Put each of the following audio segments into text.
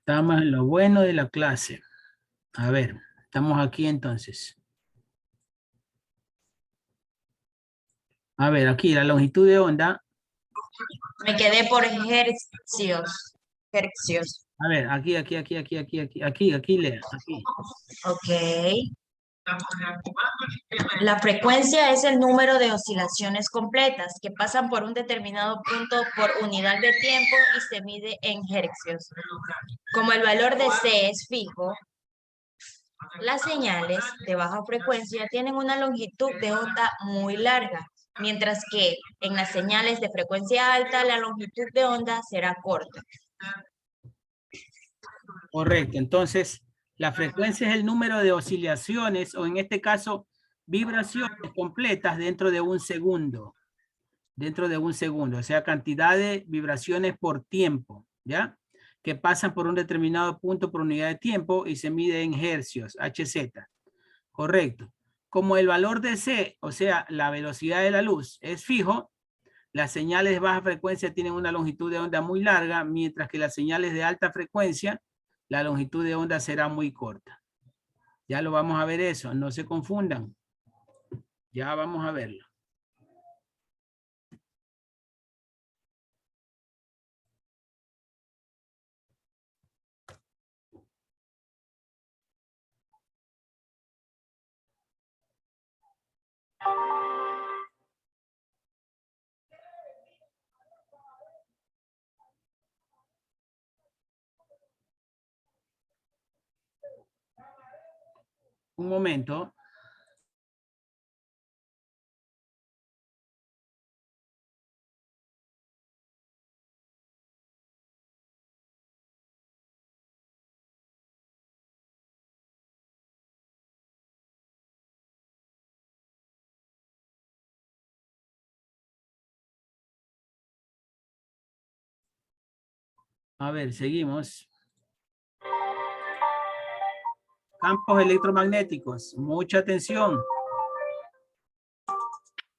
Estamos en lo bueno de la clase. A ver, estamos aquí entonces. A ver, aquí la longitud de onda. Me quedé por hercios. Hercios. A ver, aquí lea. Aquí. Ok. La frecuencia es el número de oscilaciones completas que pasan por un determinado punto por unidad de tiempo y se mide en hercios. Como el valor de C es fijo, las señales de baja frecuencia tienen una longitud de onda muy larga, mientras que en las señales de frecuencia alta la longitud de onda será corta. Correcto. Entonces, la frecuencia es el número de oscilaciones, o en este caso, vibraciones completas dentro de un segundo. Dentro de un segundo. O sea, cantidad de vibraciones por tiempo, ¿ya? Que pasan por un determinado punto por unidad de tiempo y se mide en hercios, Hz. Correcto. Como el valor de C, o sea, la velocidad de la luz, es fijo, las señales de baja frecuencia tienen una longitud de onda muy larga, mientras que las señales de alta frecuencia, la longitud de onda será muy corta. Ya lo vamos a ver eso, no se confundan. Ya vamos a verlo. Un momento. A ver, seguimos. Campos electromagnéticos. Mucha atención.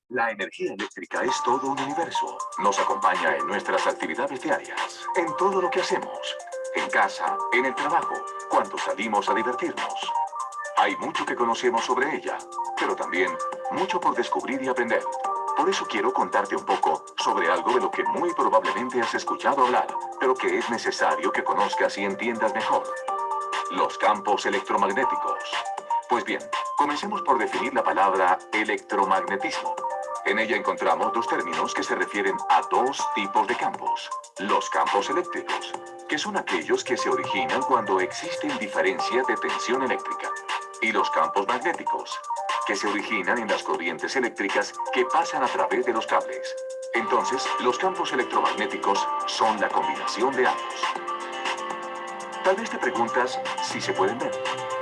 La energía eléctrica es todo un universo. Nos acompaña en nuestras actividades diarias, en todo lo que hacemos, en casa, en el trabajo, cuando salimos a divertirnos. Hay mucho que conocemos sobre ella, pero también mucho por descubrir y aprender. Por eso quiero contarte un poco sobre algo de lo que muy probablemente has escuchado hablar, pero que es necesario que conozcas y entiendas mejor. Los campos electromagnéticos. Pues bien, comencemos por definir la palabra electromagnetismo. En ella encontramos dos términos que se refieren a dos tipos de campos. Los campos eléctricos, que son aquellos que se originan cuando existen diferencias de tensión eléctrica. Y los campos magnéticos, que se originan en las corrientes eléctricas que pasan a través de los cables. Entonces, los campos electromagnéticos son la combinación de ambos. Tal vez te preguntas si se pueden ver,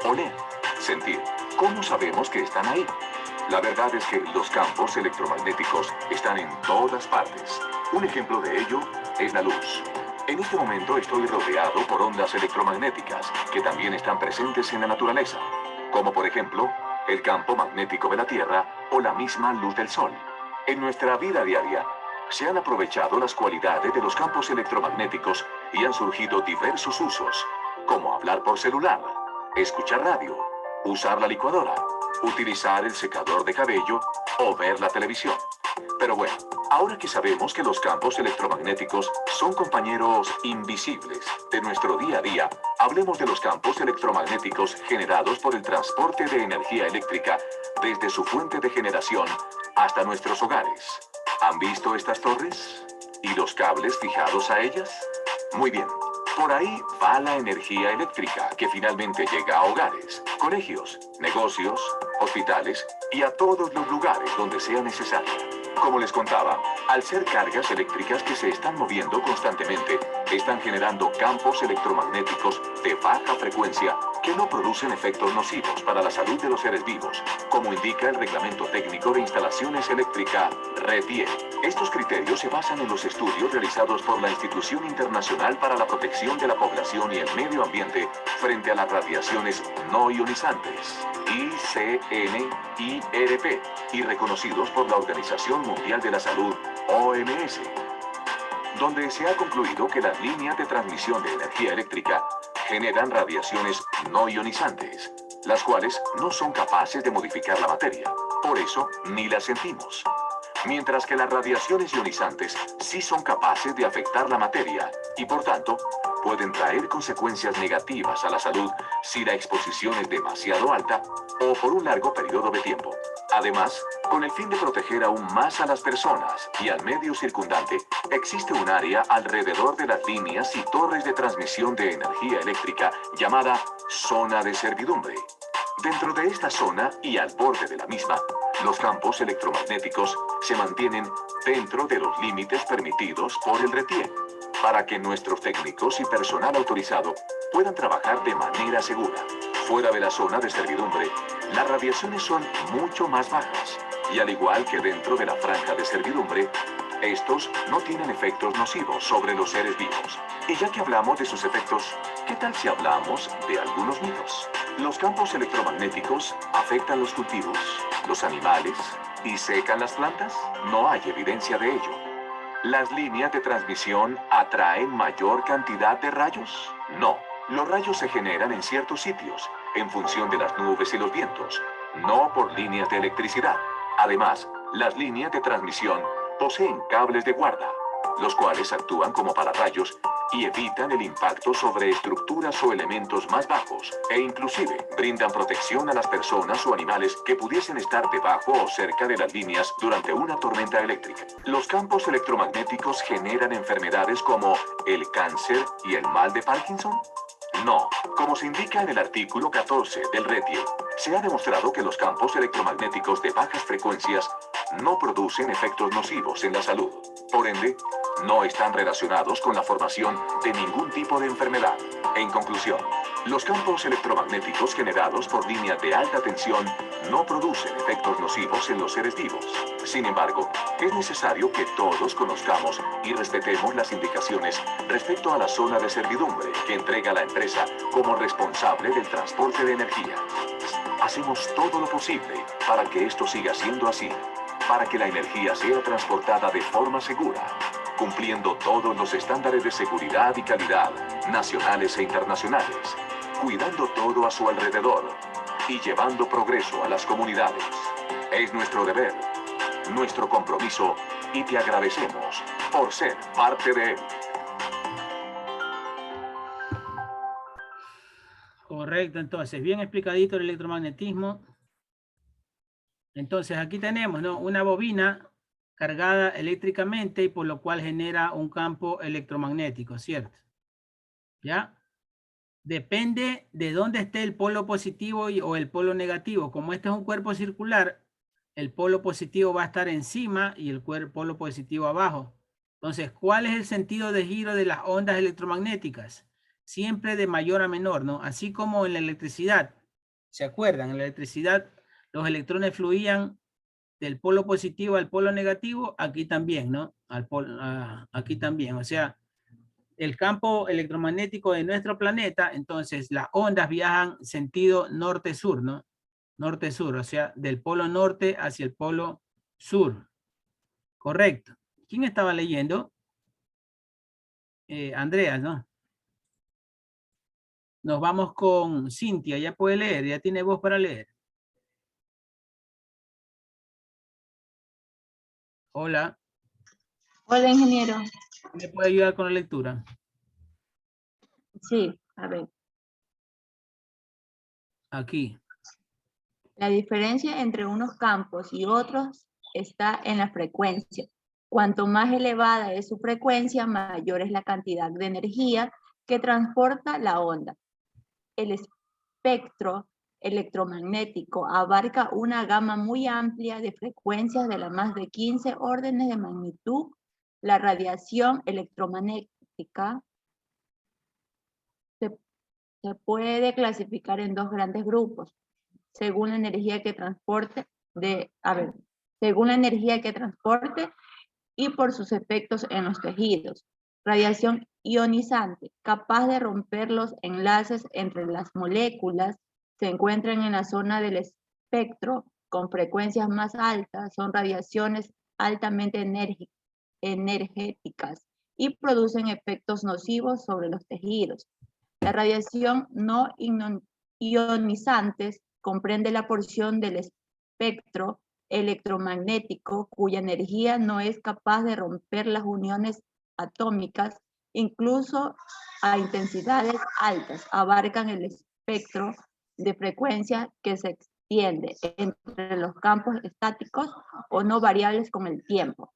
oler, sentir. ¿Cómo sabemos que están ahí? La verdad es que los campos electromagnéticos están en todas partes. Un ejemplo de ello es la luz. En este momento estoy rodeado por ondas electromagnéticas que también están presentes en la naturaleza, como por ejemplo el campo magnético de la Tierra o la misma luz del Sol. En nuestra vida diaria se han aprovechado las cualidades de los campos electromagnéticos y han surgido diversos usos, como hablar por celular, escuchar radio, usar la licuadora, utilizar el secador de cabello o ver la televisión. Pero bueno, ahora que sabemos que los campos electromagnéticos son compañeros invisibles de nuestro día a día, hablemos de los campos electromagnéticos generados por el transporte de energía eléctrica desde su fuente de generación hasta nuestros hogares. ¿Han visto estas torres? ¿Y los cables fijados a ellas? Muy bien. Por ahí va la energía eléctrica que finalmente llega a hogares, colegios, negocios, hospitales y a todos los lugares donde sea necesario. Como les contaba, al ser cargas eléctricas que se están moviendo constantemente, están generando campos electromagnéticos de baja frecuencia que no producen efectos nocivos para la salud de los seres vivos, como indica el Reglamento Técnico de Instalaciones Eléctrica RED-10. Estos criterios se basan en los estudios realizados por la Institución Internacional para la Protección de la Población y el Medio Ambiente frente a las radiaciones no ionizantes, ICNIRP, y reconocidos por la Organización Mundial de la Salud, OMS, donde se ha concluido que las líneas de transmisión de energía eléctrica generan radiaciones no ionizantes, las cuales no son capaces de modificar la materia. Por eso, ni las sentimos. Mientras que las radiaciones ionizantes sí son capaces de afectar la materia y, por tanto, pueden traer consecuencias negativas a la salud si la exposición es demasiado alta o por un largo periodo de tiempo. Además, con el fin de proteger aún más a las personas y al medio circundante, existe un área alrededor de las líneas y torres de transmisión de energía eléctrica llamada zona de servidumbre. Dentro de esta zona y al borde de la misma, los campos electromagnéticos se mantienen dentro de los límites permitidos por el RETIER, para que nuestros técnicos y personal autorizado puedan trabajar de manera segura. Fuera de la zona de servidumbre, las radiaciones son mucho más bajas, y al igual que dentro de la franja de servidumbre, estos no tienen efectos nocivos sobre los seres vivos. Y ya que hablamos de sus efectos, ¿qué tal si hablamos de algunos mitos? ¿Los campos electromagnéticos afectan los cultivos, los animales y secan las plantas? No hay evidencia de ello. ¿Las líneas de transmisión atraen mayor cantidad de rayos? No. Los rayos se generan en ciertos sitios, en función de las nubes y los vientos, no por líneas de electricidad. Además, las líneas de transmisión poseen cables de guarda, los cuales actúan como pararrayos y evitan el impacto sobre estructuras o elementos más bajos, e inclusive brindan protección a las personas o animales que pudiesen estar debajo o cerca de las líneas durante una tormenta eléctrica. ¿Los campos electromagnéticos generan enfermedades como el cáncer y el mal de Parkinson? No. Como se indica en el artículo 14 del RETIER, se ha demostrado que los campos electromagnéticos de bajas frecuencias no producen efectos nocivos en la salud. Por ende, no están relacionados con la formación de ningún tipo de enfermedad. En conclusión, los campos electromagnéticos generados por líneas de alta tensión no producen efectos nocivos en los seres vivos. Sin embargo, es necesario que todos conozcamos y respetemos las indicaciones respecto a la zona de servidumbre que entrega la empresa como responsable del transporte de energía. Hacemos todo lo posible para que esto siga siendo así, para que la energía sea transportada de forma segura, cumpliendo todos los estándares de seguridad y calidad, nacionales e internacionales, cuidando todo a su alrededor y llevando progreso a las comunidades. Es nuestro deber, nuestro compromiso, y te agradecemos por ser parte de él. Correcto, entonces, bien explicadito el electromagnetismo. Entonces, aquí tenemos, ¿no?, una bobina cargada eléctricamente y por lo cual genera un campo electromagnético, ¿cierto? ¿Ya? Depende de dónde esté el polo positivo o el polo negativo. Como este es un cuerpo circular, el polo positivo va a estar encima y el polo positivo abajo. Entonces, ¿cuál es el sentido de giro de las ondas electromagnéticas? Siempre de mayor a menor, ¿no? Así como en la electricidad. ¿Se acuerdan? En la electricidad los electrones fluían del polo positivo al polo negativo, aquí también, ¿no? Aquí también, o sea, el campo electromagnético de nuestro planeta, entonces las ondas viajan sentido norte-sur, ¿no? Norte-sur, o sea, del polo norte hacia el polo sur. Correcto. ¿Quién estaba leyendo? Andrea, ¿no? Nos vamos con Cintia, ya puede leer, ya tiene voz para leer. Hola. Hola, ingeniero. ¿Me puede ayudar con la lectura? Sí, a ver. Aquí. La diferencia entre unos campos y otros está en la frecuencia. Cuanto más elevada es su frecuencia, mayor es la cantidad de energía que transporta la onda. El espectro electromagnético abarca una gama muy amplia de frecuencias de las más de 15 órdenes de magnitud. La radiación electromagnética se puede clasificar en dos grandes grupos, según la energía que transporte y por sus efectos en los tejidos. Radiación ionizante, capaz de romper los enlaces entre las moléculas, se encuentran en la zona del espectro con frecuencias más altas, son radiaciones altamente energéticas y producen efectos nocivos sobre los tejidos. La radiación no ionizante comprende la porción del espectro electromagnético cuya energía no es capaz de romper las uniones atómicas, incluso a intensidades altas. Abarcan el espectro de frecuencia que se extiende entre los campos estáticos o no variables con el tiempo,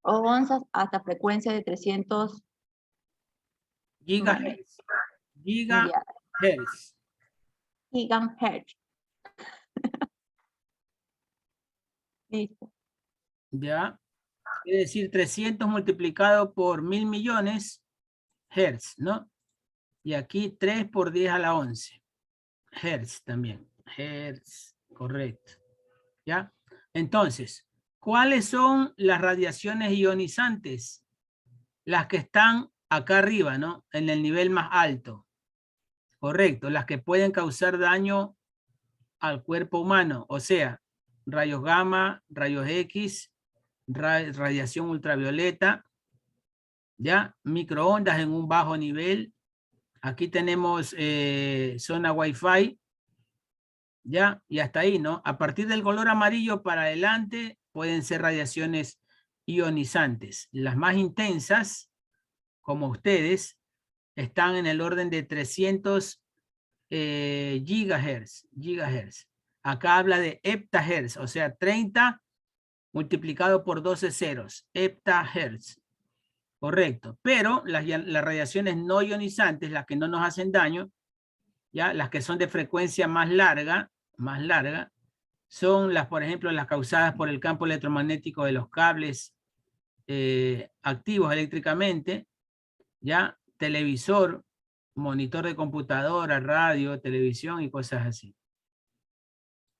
o onzas hasta frecuencia de 300 Gigahertz. Gigahertz. gigahertz. Listo. ¿Ya? Quiere decir 300 multiplicado por 1000 millones hertz, ¿no? Y aquí 3 por 10 a la 11. Hertz también. Hertz, correcto. ¿Ya? Entonces, ¿cuáles son las radiaciones ionizantes? Las que están acá arriba, ¿no? En el nivel más alto. Correcto, las que pueden causar daño al cuerpo humano, o sea, rayos gamma, rayos X, radiación ultravioleta, ¿ya? Microondas en un bajo nivel. Aquí tenemos zona Wi-Fi, ¿ya? Y hasta ahí, ¿no? A partir del color amarillo para adelante pueden ser radiaciones ionizantes. Las más intensas, como ustedes, están en el orden de 300 gigahertz. Acá habla de heptahertz, o sea, 30 multiplicado por 12 ceros. Heptahertz. Correcto. Pero las radiaciones no ionizantes, las que no nos hacen daño, ya las que son de frecuencia más larga, son las, por ejemplo, las causadas por el campo electromagnético de los cables activos eléctricamente, ya, televisor, monitor de computadora, radio, televisión y cosas así.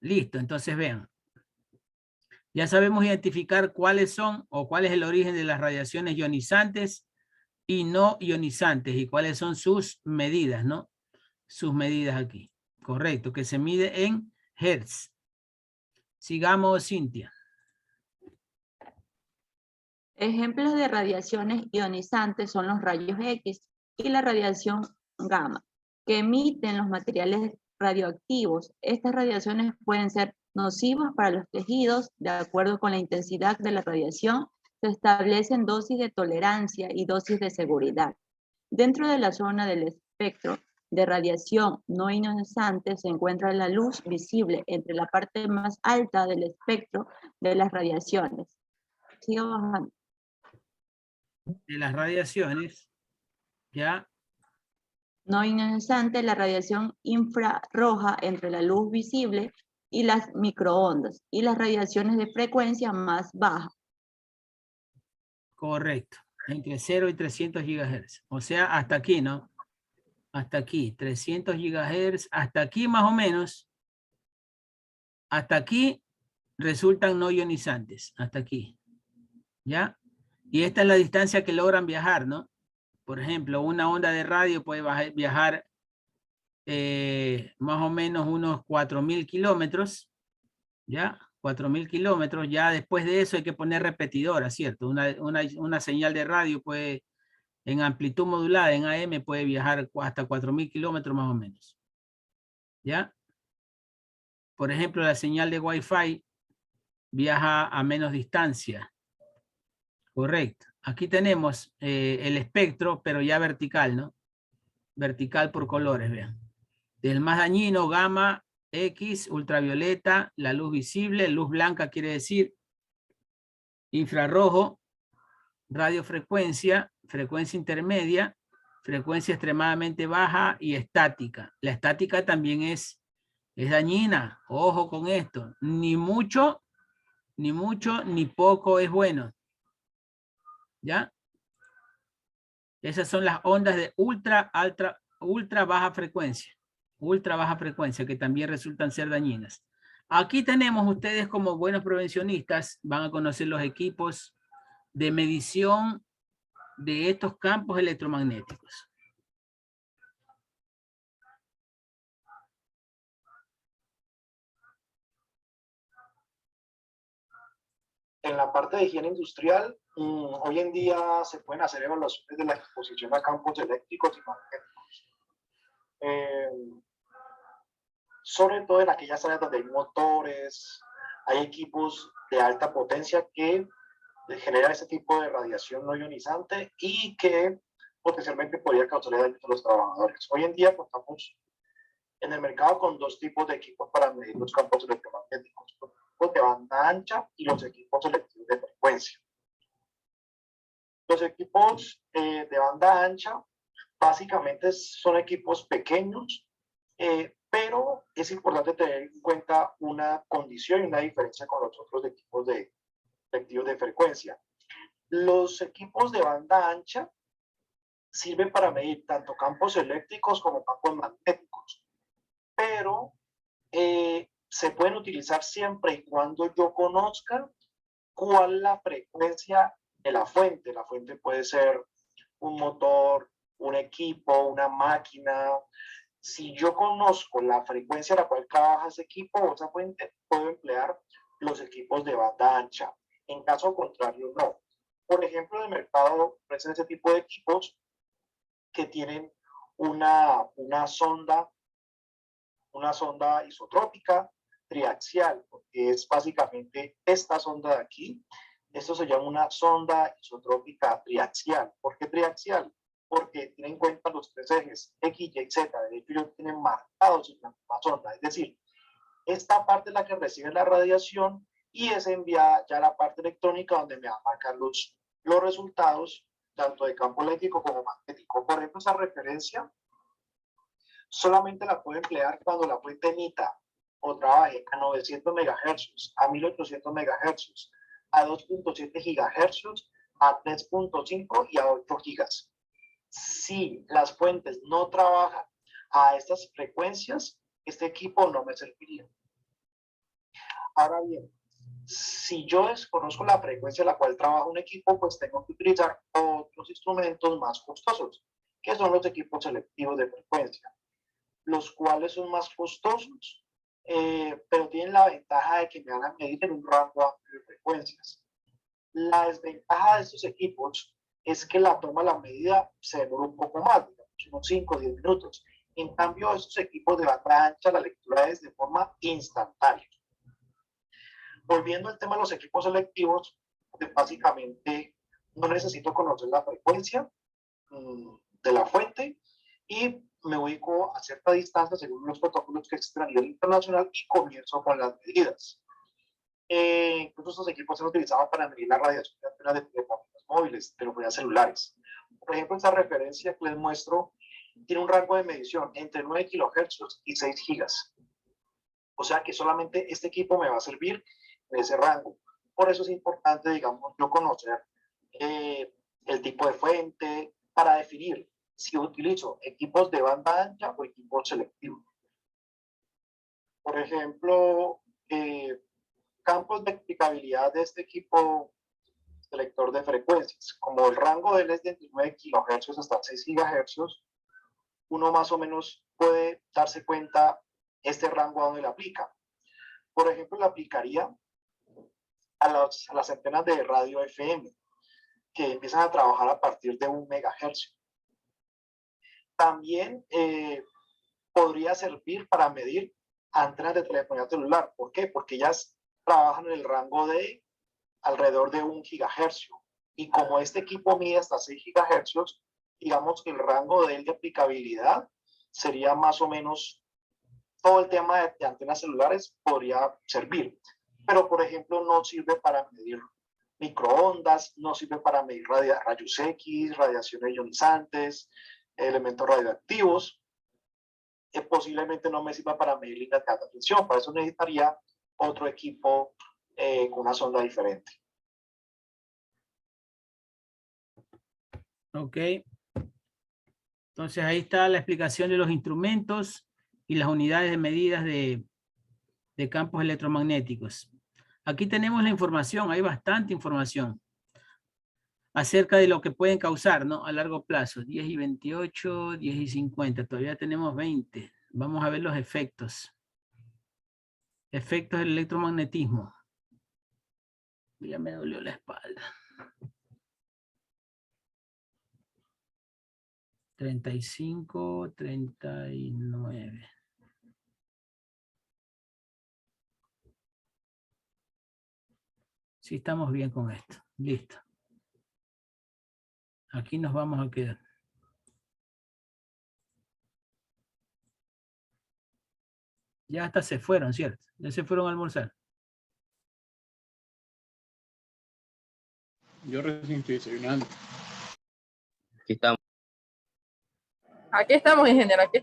Listo, entonces vean. Ya sabemos identificar cuáles son o cuál es el origen de las radiaciones ionizantes y no ionizantes y cuáles son sus medidas, ¿no? Sus medidas aquí. Correcto, que se mide en hertz. Sigamos, Cintia. Ejemplos de radiaciones ionizantes son los rayos X y la radiación gamma, que emiten los materiales radioactivos. Estas radiaciones pueden ser nocivas para los tejidos. De acuerdo con la intensidad de la radiación, se establecen dosis de tolerancia y dosis de seguridad. Dentro de la zona del espectro de radiación no ionizante se encuentra la luz visible entre la parte más alta del espectro de las radiaciones. Sigo bajando. De las radiaciones, ya. No ionizante, la radiación infrarroja entre la luz visible y las microondas y las radiaciones de frecuencia más baja. Correcto. Entre 0 y 300 gigahertz. O sea, hasta aquí, ¿no? Hasta aquí, 300 gigahertz. Hasta aquí más o menos. Hasta aquí resultan no ionizantes. Hasta aquí. ¿Ya? Y esta es la distancia que logran viajar, ¿no? Por ejemplo, una onda de radio puede viajar más o menos unos 4000 kilómetros, ¿ya? 4000 kilómetros. Ya después de eso hay que poner repetidora, ¿cierto? Una señal de radio puede, en amplitud modulada, en AM, puede viajar hasta 4000 kilómetros más o menos, ¿ya? Por ejemplo, la señal de Wi-Fi viaja a menos distancia. Correcto. Aquí tenemos el espectro, pero ya vertical, ¿no? Vertical por colores, vean. Del más dañino, gamma, X, ultravioleta, la luz visible, luz blanca quiere decir infrarrojo, radiofrecuencia, frecuencia intermedia, frecuencia extremadamente baja y estática. La estática también es dañina. Ojo con esto. Ni mucho, ni poco es bueno. ¿Ya? Esas son las ondas de ultra baja frecuencia. Ultra baja frecuencia, que también resultan ser dañinas. Aquí tenemos ustedes como buenos prevencionistas, van a conocer los equipos de medición de estos campos electromagnéticos. En la parte de higiene industrial, hoy en día se pueden hacer evaluaciones de la exposición a campos eléctricos y magnéticos. sobre todo en aquellas áreas donde hay motores, hay equipos de alta potencia que generan ese tipo de radiación no ionizante y que potencialmente podría causar daño a los trabajadores. Hoy en día contamos en el mercado con dos tipos de equipos para medir los campos electromagnéticos, los equipos de banda ancha y los equipos selectivos de frecuencia. Los equipos de banda ancha básicamente son equipos pequeños, pero es importante tener en cuenta una condición y una diferencia con los otros equipos de selectivos de frecuencia. Los equipos de banda ancha sirven para medir tanto campos eléctricos como campos magnéticos, pero se pueden utilizar siempre y cuando yo conozca cuál es la frecuencia de la fuente. La fuente puede ser un motor, un equipo, una máquina. Si yo conozco la frecuencia a la cual trabaja ese equipo o esa fuente, puedo emplear los equipos de banda ancha. En caso contrario, no. Por ejemplo, en el mercado ofrecen ese tipo de equipos que tienen una sonda isotrópica triaxial, porque es básicamente esta sonda de aquí. Esto se llama una sonda isotrópica triaxial. ¿Por qué triaxial? Porque tiene en cuenta los tres ejes X, Y, Z. De hecho, ellos tienen marcados en la misma sonda. Es decir, esta parte es la que recibe la radiación y es enviada ya a la parte electrónica donde me va a marcar los resultados tanto de campo eléctrico como magnético. Por ejemplo, esa referencia solamente la puedo emplear cuando la fuente emita o trabaje a 900 MHz, a 1800 MHz, a 2.7 GHz, a 3.5 y a 8 GB. Si las fuentes no trabajan a estas frecuencias, este equipo no me serviría. Ahora bien, si yo desconozco la frecuencia a la cual trabaja un equipo, pues tengo que utilizar otros instrumentos más costosos, que son los equipos selectivos de frecuencia, los cuales son más costosos, pero tienen la ventaja de que me van a medir en un rango amplio de frecuencias. La desventaja de estos equipos es que la toma de la medida se demora un poco más, unos 5 o 10 minutos. En cambio, estos equipos de banda ancha, la lectura es de forma instantánea. Volviendo al tema de los equipos selectivos, pues básicamente no necesito conocer la frecuencia de la fuente y me ubico a cierta distancia según los protocolos que existen a nivel internacional y comienzo con las medidas. Incluso estos equipos se han utilizado para medir la radiación de antenas de teléfonos móviles, telefonías celulares. Por ejemplo, esta referencia que les muestro tiene un rango de medición entre 9 kHz y 6 GB. O sea que solamente este equipo me va a servir en ese rango. Por eso es importante, digamos, yo conocer el tipo de fuente para definir si utilizo equipos de banda ancha o equipos selectivos. Por ejemplo, campos de aplicabilidad de este equipo selector de frecuencias. Como el rango de él es de 9 kHz hasta 6 GHz, uno más o menos puede darse cuenta este rango a donde le aplica. Por ejemplo, le aplicaría a las antenas de radio FM, que empiezan a trabajar a partir de 1 MHz. También podría servir para medir antenas de telefonía celular. ¿Por qué? Porque ellas trabajan en el rango de alrededor de 1 GHz. Y como este equipo mide hasta 6 GHz, digamos que el rango de él de aplicabilidad sería más o menos todo el tema de antenas celulares podría servir. Pero, por ejemplo, no sirve para medir microondas, no sirve para medir rayos X, radiaciones ionizantes, elementos radioactivos. Posiblemente no me sirva para medir líneas de alta tensión. Para eso necesitaría otro equipo con una sonda diferente. Ok. Entonces ahí está la explicación de los instrumentos y las unidades de medidas de campos electromagnéticos. Aquí tenemos la información, hay bastante información acerca de lo que pueden causar, ¿no? A largo plazo, 10 y 28, 10 y 50, todavía tenemos 20. Vamos a ver los efectos. Efectos del electromagnetismo. Ya me dolió la espalda. 35, 39. Sí, estamos bien con esto. Listo. Aquí nos vamos a quedar. Ya hasta se fueron, ¿cierto? Ya se fueron a almorzar. Yo recién estoy desayunando. Aquí estamos. Aquí estamos, ingeniero. Aquí